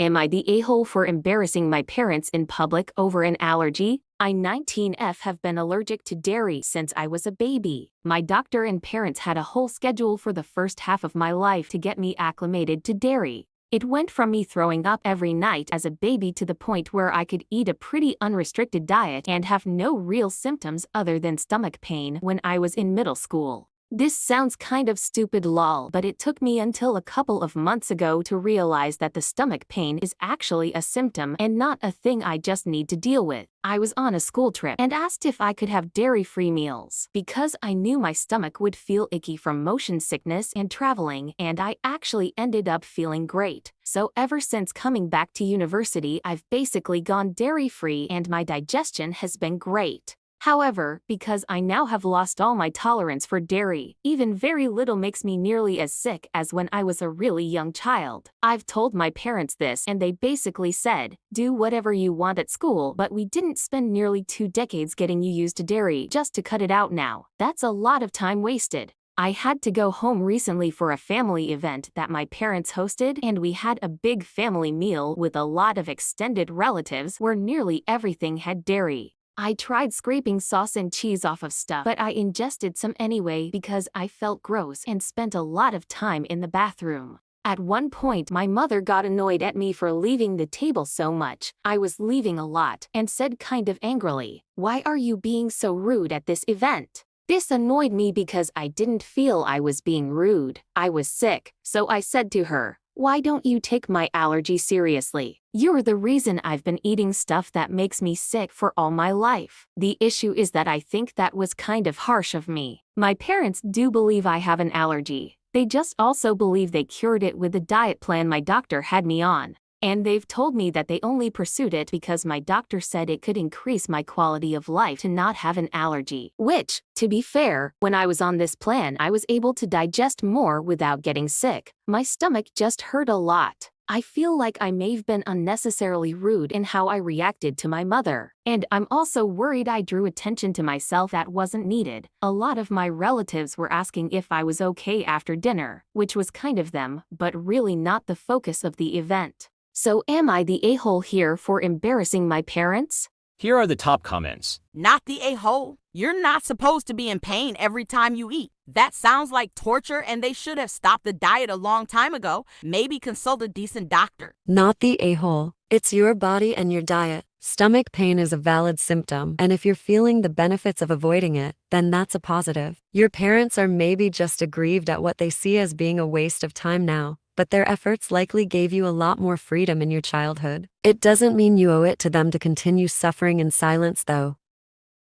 Am I the a-hole for embarrassing my parents in public over an allergy? I 19F have been allergic to dairy since I was a baby. My doctor and parents had a whole schedule for the first half of my life to get me acclimated to dairy. It went from me throwing up every night as a baby to the point where I could eat a pretty unrestricted diet and have no real symptoms other than stomach pain when I was in middle school. This sounds kind of stupid lol, but it took me until a couple of months ago to realize that the stomach pain is actually a symptom and not a thing I just need to deal with. I was on a school trip and asked if I could have dairy-free meals because I knew my stomach would feel icky from motion sickness and traveling, and I actually ended up feeling great. So ever since coming back to university, I've basically gone dairy-free and my digestion has been great. However, because I now have lost all my tolerance for dairy, even very little makes me nearly as sick as when I was a really young child. I've told my parents this and they basically said, do whatever you want at school, but we didn't spend nearly 2 decades getting you used to dairy just to cut it out now. That's a lot of time wasted. I had to go home recently for a family event that my parents hosted, and we had a big family meal with a lot of extended relatives where nearly everything had dairy. I tried scraping sauce and cheese off of stuff, but I ingested some anyway because I felt gross and spent a lot of time in the bathroom. At one point, my mother got annoyed at me for leaving the table so much. I was leaving a lot and said kind of angrily, "Why are you being so rude at this event?" This annoyed me because I didn't feel I was being rude. I was sick, so I said to her, "Why don't you take my allergy seriously? You're the reason I've been eating stuff that makes me sick for all my life." The issue is that I think that was kind of harsh of me. My parents do believe I have an allergy. They just also believe they cured it with the diet plan my doctor had me on. And they've told me that they only pursued it because my doctor said it could increase my quality of life to not have an allergy. Which, to be fair, when I was on this plan, I was able to digest more without getting sick. My stomach just hurt a lot. I feel like I may have been unnecessarily rude in how I reacted to my mother. And I'm also worried I drew attention to myself that wasn't needed. A lot of my relatives were asking if I was okay after dinner, which was kind of them, but really not the focus of the event. So am I the a-hole here for embarrassing my parents? Here are the top comments. Not the a-hole. You're not supposed to be in pain every time you eat. That sounds like torture and they should have stopped the diet a long time ago. Maybe consult a decent doctor. Not the a-hole. It's your body and your diet. Stomach pain is a valid symptom, and if you're feeling the benefits of avoiding it, then that's a positive. Your parents are maybe just aggrieved at what they see as being a waste of time now, but their efforts likely gave you a lot more freedom in your childhood. It doesn't mean you owe it to them to continue suffering in silence though.